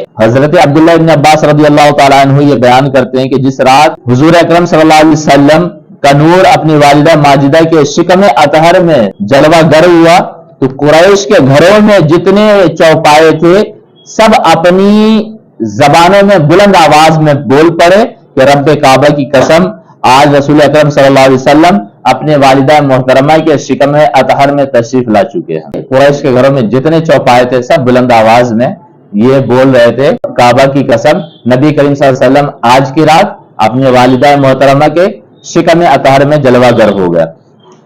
حضرت عبداللہ ابن عباس رضی اللہ تعالیٰ عنہ یہ بیان کرتے ہیں کہ جس رات حضور اکرم صلی اللہ علیہ وسلم کا نور اپنی والدہ ماجدہ کے شکم اطہر میں جلوہ گر ہوا تو قریش کے گھروں میں جتنے چوپائے تھے سب اپنی زبانوں میں بلند آواز میں بول پڑے کہ رب کعبہ کی قسم آج رسول اکرم صلی اللہ علیہ وسلم اپنے والدہ محترمہ کے شکم اطہر میں تشریف لا چکے ہیں۔ قریش کے گھروں میں جتنے چوپائے تھے سب بلند آواز میں یہ بول رہے تھے کعبہ کی قسم نبی کریم صلی اللہ علیہ وسلم آج کی رات اپنے والدہ محترمہ کے شکم اطہر میں جلوہ گر ہو گیا۔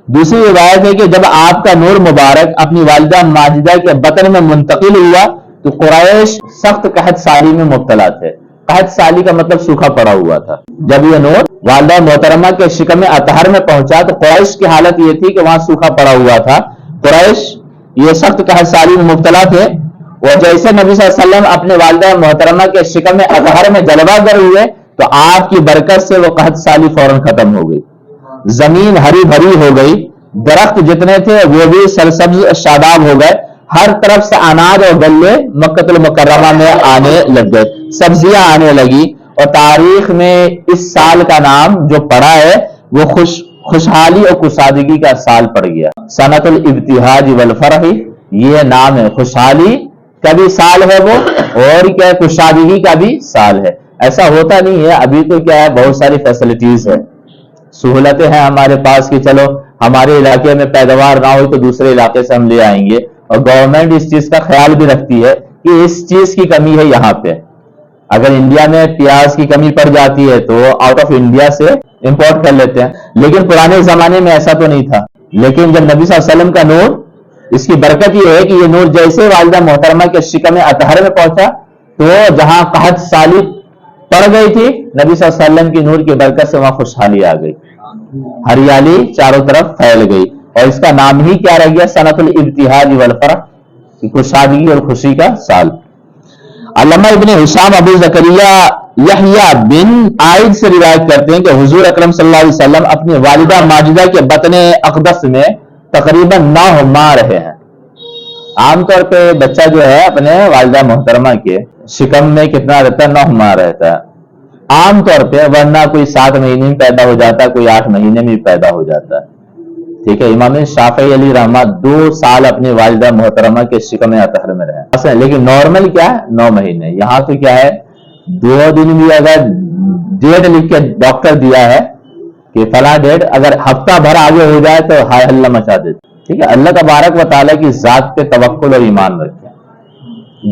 دوسری روایت ہے کہ جب آپ کا نور مبارک اپنی والدہ ماجدہ کے بطن میں منتقل ہوا تو قریش سخت قحط سالی میں مبتلا تھے۔ قحط سالی کا مطلب سوکھا پڑا ہوا تھا۔ جب یہ نور والدہ محترمہ کے شکم اطہر میں پہنچا تو قریش کی حالت یہ تھی کہ وہاں سوکھا پڑا ہوا تھا۔ قریش یہ سخت قحط سالی میں مبتلا تھے اور جیسے نبی صلی اللہ علیہ وسلم اپنے والدہ محترمہ کے شکم اطہر میں جلوہ گر ہوئے تو آپ کی برکت سے وہ قحط سالی فوراً ختم ہو گئی، زمین ہری بھری ہو گئی، درخت جتنے تھے وہ بھی سرسبز شاداب ہو گئے، ہر طرف سے اناج اور گلے مکہ المکرمہ میں آنے لگ گئے، سبزیاں آنے لگی اور تاریخ میں اس سال کا نام جو پڑا ہے وہ خوشحالی اور کشادگی کا سال پڑ گیا۔ سنۃ الابتہاج والفرح یہ نام ہے، خوشحالی کا بھی سال ہے وہ اور کیا کشادگی کا بھی سال ہے۔ ایسا ہوتا نہیں ہے، ابھی تو کیا ہے بہت ساری فیسلٹیز ہے، سہولتیں ہیں ہمارے پاس کہ چلو ہمارے علاقے میں پیداوار نہ ہو تو دوسرے علاقے سے ہم لے آئیں گے، اور گورنمنٹ اس چیز کا خیال بھی رکھتی ہے کہ اس چیز کی کمی ہے یہاں پہ، اگر انڈیا میں پیاز کی کمی پڑ جاتی ہے تو آؤٹ آف انڈیا سے امپورٹ کر لیتے ہیں، لیکن پرانے زمانے میں ایسا تو نہیں تھا۔ لیکن جب نبی صلی اللہ علیہ وسلم کا نور، اس کی برکت یہ ہے کہ یہ نور جیسے والدہ محترمہ کے شکم اطہر میں پہنچا تو جہاں قحط سالی پڑ گئی تھی نبی صلی اللہ علیہ وسلم کی نور کی برکت سے وہاں خوشحالی آ گئی، ہریالی چاروں طرف پھیل گئی، اور اس کا نام ہی کیا رہ گیا؟ سنۃ الابتہاج والفرح، خوشحالی اور خوشی کا سال۔ علامہ ابن ہشام ابو زکریا یحییٰ بن عائد سے روایت کرتے ہیں کہ حضور اکرم صلی اللہ علیہ وسلم اپنی والدہ ماجدہ کے بطن اقدس میں تقریباً 9 ماہ رہے ہیں۔ عام طور پہ بچہ جو ہے اپنے والدہ محترمہ کے شکم میں کتنا رہتا ہے؟ 9 ماہ رہتا ہے عام طور پہ، ورنہ کوئی 7 مہینے میں پیدا ہو جاتا ہے، کوئی 8 مہینے میں پیدا ہو جاتا ہے۔ ٹھیک ہے، امام شافعی علیہ رحمہ 2 سال اپنی والدہ محترمہ کے شکم اطہر میں رہے، لیکن نارمل کیا ہے 9 مہینے۔ یہاں تو کیا ہے 2 دن بھی اگر ڈیٹ لکھ کے ڈاکٹر دیا ہے کہ فلاں ڈیٹ، اگر ہفتہ بھر آگے ہو جائے تو ہائے ہلہ مچا دیتے۔ ٹھیک ہے، اللہ تبارک و تعالیٰ کی ذات پہ توکل اور ایمان رکھیں،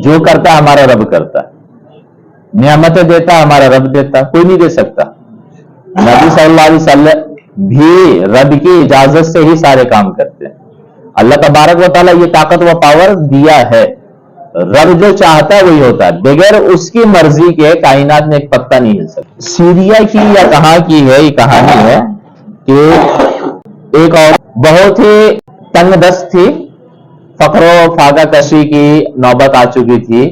جو کرتا ہے ہمارا رب کرتا ہے، نعمتیں دیتا ہمارا رب دیتا، کوئی نہیں دے سکتا۔ نبی صلی اللہ علیہ وسلم بھی رب کی اجازت سے ہی سارے کام کرتے ہیں، اللہ تبارک و تعالیٰ یہ طاقت و پاور دیا ہے، رب جو چاہتا ہے وہی ہوتا ہے، بغیر اس کی مرضی کے کائنات میں ایک پتا نہیں ہل سکتا۔ سیریا کی یا کہاں کی ہے یہ کہانی ہے کہ ایک اور بہت ہی تنگ دست تھی، فقر و فاقہ کشی کی نوبت آ چکی تھی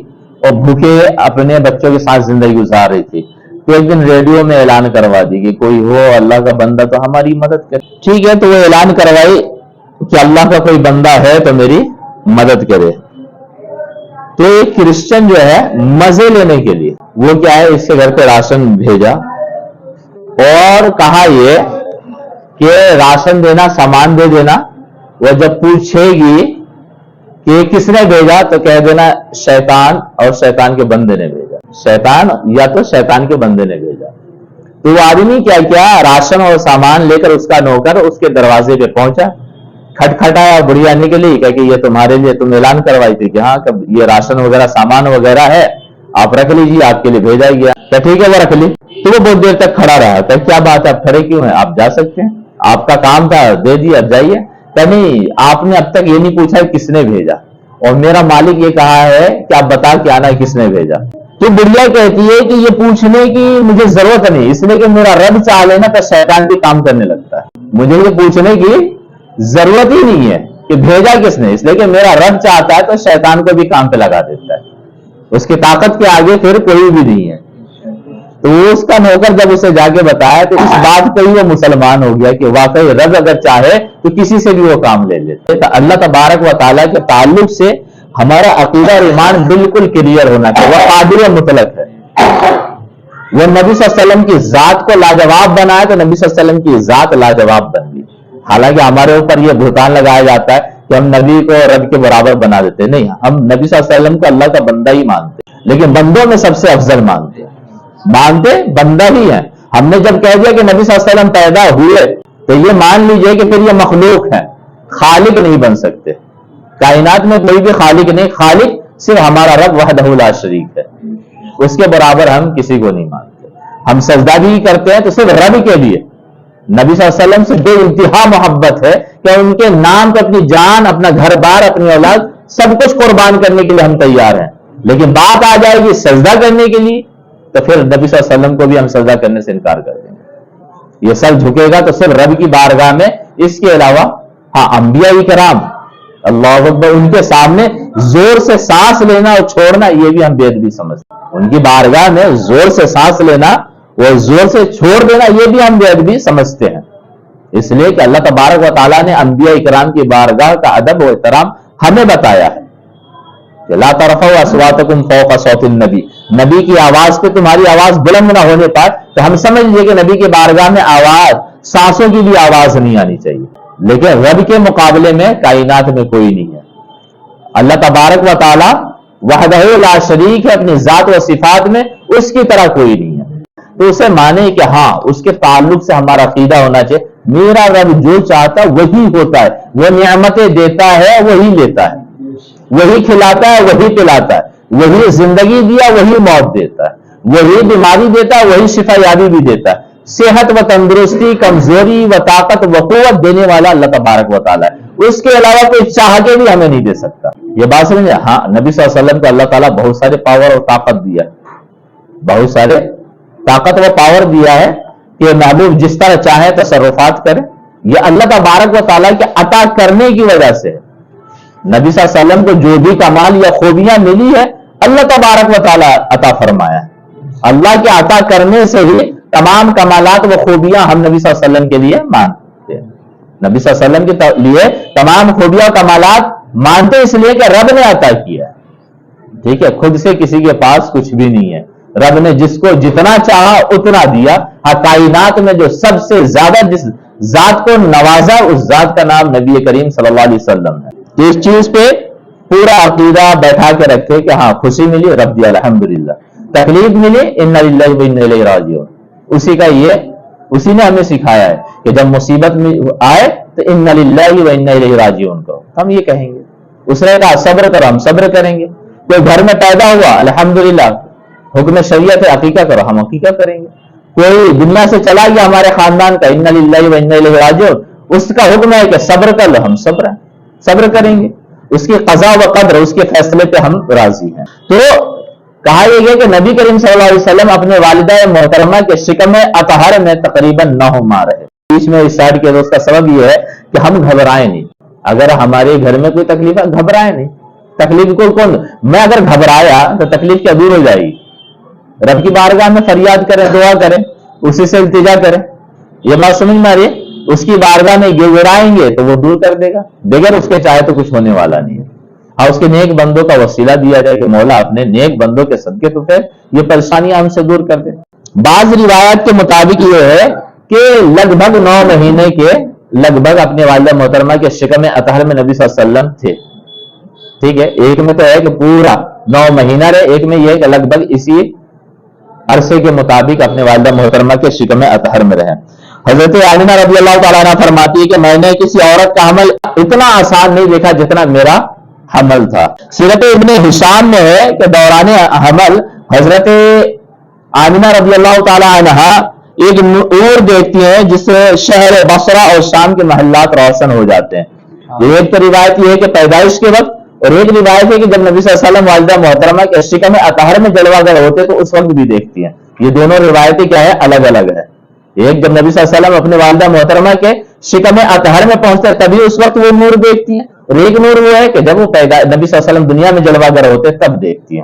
اور بھوکے اپنے بچوں کے ساتھ زندگی گزار رہی تھی، تو ایک دن ریڈیو میں اعلان کروا دی کہ کوئی ہو اللہ کا بندہ تو ہماری مدد کرے۔ ٹھیک ہے، تو وہ اعلان کروائی کہ اللہ کا کوئی بندہ ہے تو میری مدد کرے۔ تو ایک کرسچن جو ہے مزے لینے کے لیے وہ کیا ہے اس کے گھر پہ راشن بھیجا اور کہا یہ کہ راشن دینا، سامان دے دینا، وہ جب پوچھے گی کہ کس نے بھیجا تو کہہ دینا شیطان اور شیطان کے بندے نے بھیجا، شیطان یا تو شیطان کے بندے نے بھیجا۔ تو وہ آدمی کیا راشن اور سامان لے کر اس کا نوکر اس کے دروازے پہ پہنچا، کھٹکھٹایا بڑی آنے کے لیے کہ یہ تمہارے لیے، تم اعلان کروائی تھی کہ ہاں یہ راشن وغیرہ سامان وغیرہ ہے آپ رکھ لیجیے، آپ کے لیے بھیجا گیا۔ کہ ٹھیک ہے وہ رکھ لی۔ تو وہ بہت دیر تک کھڑا رہا، کہ کیا بات ہے آپ کھڑے کیوں ہیں، آپ جا سکتے ہیں، آپ کا کام تھا دے دیے اب جائیے۔ کہ نہیں، آپ نے اب تک یہ نہیں پوچھا کس نے بھیجا، اور میرا مالک یہ کہا ہے کہ آپ بتا کے آنا ہے کس نے بھیجا۔ تو بڑھیا کہتی ہے کہ یہ پوچھنے کی مجھے ضرورت نہیں، اس لیے کہ میرا رب چاہ لینا تو شیطان بھی کام کرنے لگتا ہے، مجھے یہ پوچھنے کی ضرورت ہی نہیں ہے کہ بھیجا کس نے، اس لیے کہ میرا رب چاہتا ہے تو شیطان کو بھی کام پہ لگا دیتا ہے، اس کی طاقت کے آگے پھر کوئی بھی نہیں ہے۔ تو اس کا نوکر جب اسے جا کے بتایا تو اس بات پہ ہی وہ مسلمان ہو گیا کہ واقعی رب اگر چاہے تو کسی سے بھی وہ کام لے لیتے۔ تو اللہ تبارک و تعالیٰ کے تعلق سے ہمارا عقیدہ اور ایمان بالکل کلیئر ہونا چاہیے. وہ قادر مطلق ہے. وہ نبی صلی اللہ علیہ وسلم کی ذات کو لاجواب بنایا تو نبی صلی اللہ علیہ وسلم کی ذات لاجواب بن گئی. حالانکہ ہمارے اوپر یہ بہتان لگایا جاتا ہے کہ ہم نبی کو رب کے برابر بنا دیتے. نہیں, ہم نبی صلی اللہ علیہ وسلم کو اللہ کا بندہ ہی مانتے, لیکن بندوں میں سب سے افضل مانتے بندہ ہی ہے. ہم نے جب کہہ دیا کہ نبی صلی اللہ علیہ وسلم پیدا ہوئے تو یہ مان لیجئے کہ پھر یہ مخلوق ہے, خالق نہیں بن سکتے. کائنات میں کوئی بھی خالق نہیں, خالق صرف ہمارا رب وحدہ لا شریک ہے, اس کے برابر ہم کسی کو نہیں مانتے. ہم سجدہ بھی کرتے ہیں تو صرف رب کے لیے. نبی صلی اللہ علیہ وسلم سے بے انتہا محبت ہے کہ ان کے نام پہ اپنی جان, اپنا گھر بار, اپنی اولاد سب کچھ قربان کرنے کے لیے ہم تیار ہیں. لیکن بات آ جائے گی سجدہ کرنے کے لیے تو پھر نبی صلی اللہ علیہ وسلم کو بھی ہم سجدہ کرنے سے انکار کر دیں گے. یہ سر جھکے گا تو صرف رب کی بارگاہ میں, اس کے علاوہ ہاں انبیاء کرام اللہ اکبر ان کے سامنے زور سے سانس لینا اور چھوڑنا یہ بھی ہم بے ادبی سمجھتے ہیں. ان کی بارگاہ میں زور سے سانس لینا اور زور سے چھوڑ دینا یہ بھی ہم بے ادبی سمجھتے ہیں. اس لیے کہ اللہ تبارک و تعالیٰ نے انبیاء کرام کی بارگاہ کا ادب و احترام ہمیں بتایا ہے کہ لا ترفعوا اصواتکم فوق صوت النبی, نبی کی آواز پہ تمہاری آواز بلند نہ ہونے پائے. تو ہم سمجھ لیں کہ نبی کی بارگاہ میں آواز, سانسوں کی بھی آواز نہیں آنی چاہیے. لیکن رب کے مقابلے میں کائنات میں کوئی نہیں ہے. اللہ تبارک و تعالی وحدہ لا شریک ہے اپنی ذات و صفات میں, اس کی طرح کوئی نہیں ہے. تو اسے مانے کہ ہاں اس کے تعلق سے ہمارا عقیدہ ہونا چاہیے میرا رب جو چاہتا ہے وہی ہوتا ہے, وہ نعمتیں دیتا ہے وہی لیتا ہے, وہی کھلاتا ہے وہی پلاتا ہے, وہی زندگی دیا وہی موت دیتا ہے, وہی بیماری دیتا ہے وہی شفا یابی بھی دیتا ہے. صحت و تندرستی, کمزوری و طاقت و قوت دینے والا اللہ تبارک و تعالیٰ ہے. اس کے علاوہ کوئی چاہ کے بھی ہمیں نہیں دے سکتا. یہ بات سمجھے؟ ہاں نبی صلی اللہ علیہ وسلم کو اللہ تعالیٰ بہت سارے پاور اور طاقت دیا, بہت سارے طاقت و پاور دیا ہے کہ محبوب جس طرح چاہے تصرفات کرے. یہ اللہ تبارک و تعالیٰ کے عطا کرنے کی وجہ سے ہے. نبی صلی اللہ علیہ وسلم کو جو بھی کمال یا خوبیاں ملی ہے اللہ تبارک و تعالیٰ عطا فرمایا ہے. اللہ کے عطا کرنے سے ہی تمام کمالات و خوبیاں ہم نبی صلی اللہ علیہ وسلم کے لیے مانتے ہیں. نبی صلی اللہ علیہ وسلم کے لیے تمام خوبیاں و کمالات مانتے اس لیے کہ رب نے عطا کیا. ٹھیک ہے, خود سے کسی کے پاس کچھ بھی نہیں ہے. رب نے جس کو جتنا چاہا اتنا دیا. کائنات میں جو سب سے زیادہ جس ذات کو نوازا اس ذات کا نام نبی کریم صلی اللہ علیہ وسلم ہے. تو اس چیز پہ پورا عقیدہ بیٹھا کے رکھے کہ ہاں خوشی ملی رب دیا الحمدللہ, تکلیف ملی انا للہ و انا الیہ راجعون, اسی کا یہ اسی نے ہمیں سکھایا ہے کہ جب مصیبت میں آئے تو انا للہ و انا الیہ راجعون کو ہم یہ کہیں گے. اس نے کہا صبر کرو, ہم صبر کریں گے. کوئی گھر میں پیدا ہوا الحمدللہ حکم شریعت ہے عقیقہ کرو, ہم عقیقہ کریں گے. کوئی دنیا سے چلا گیا ہمارے خاندان کا انا للہ و انا الیہ راجعون, اس کا حکم ہے کہ صبر کر لو, ہم صبر کریں گے. اس کی قضا و قدر, اس کے فیصلے پہ ہم راضی ہیں. تو کہا یہ گیا کہ نبی کریم صلی اللہ علیہ وسلم اپنے والدہ محترمہ کے شکم اطہر میں تقریباً 9 ماہ رہے. بیچ میں اس سائڈ کے دوست کا سبب یہ ہے کہ ہم گھبرائیں نہیں. اگر ہمارے گھر میں کوئی تکلیف ہے گھبرائیں نہیں. تکلیف کو کون, میں اگر گھبرایا تو تکلیف کیا دور ہو جائے گی؟ رب کی بارگاہ میں فریاد کریں, دعا کریں, اسی سے التجا کریں. یہ بات سمجھ میں آ رہی ہے؟ اس کی بارگاہ میں گڑائیں گے تو وہ دور کر دے گا. بغیر اس کے چاہے تو کچھ ہونے والا نہیں ہے. ہاں اس کے نیک بندوں کا وسیلہ دیا جائے کہ مولا اپنے نیک بندوں کے صدقے تو پھر یہ پریشانیاں ہم سے دور کر دے. بعض روایات کے مطابق یہ ہے کہ لگ بھگ 9 مہینے کے لگ بھگ اپنے والدہ محترمہ کے شکم اطہر میں نبی صلی اللہ علیہ وسلم تھے. ٹھیک ہے, ایک میں تو ہے کہ پورا 9 مہینہ رہے, ایک میں یہ ہے کہ لگ بھگ اسی عرصے کے مطابق اپنے والدہ محترمہ کے شکم اطہر میں رہے. حضرت آمینہ رضی اللہ تعالیٰ عنہ فرماتی ہے کہ میں نے کسی عورت کا حمل اتنا آسان نہیں دیکھا جتنا میرا حمل تھا. سیرت ابن ہشام میں ہے کہ دوران حمل حضرت آمینہ رضی اللہ تعالیٰ عنہ ایک نور دیکھتی ہیں جس سے شہر بصرہ اور شام کے محلات روشن ہو جاتے ہیں. ایک تو روایت یہ ہے کہ پیدائش کے وقت, اور ایک روایت ہے کہ جب نبی صلی اللہ علیہ وسلم والدہ محترمہ کے شکم اطہر میں جلوہ گر ہوتے تو اس وقت بھی دیکھتی ہیں. یہ دونوں روایتیں کیا ہے, الگ الگ ہے. ایک جب نبی صلی اللہ علیہ وسلم اپنے والدہ محترمہ کے شکم اطہر میں پہنچتے تبھی اس وقت وہ نور دیکھتی ہیں, اور ایک نور وہ ہے کہ جب وہ نبی صلی اللہ علیہ وسلم دنیا میں جلوہ گر ہوتے تب دیکھتی ہیں.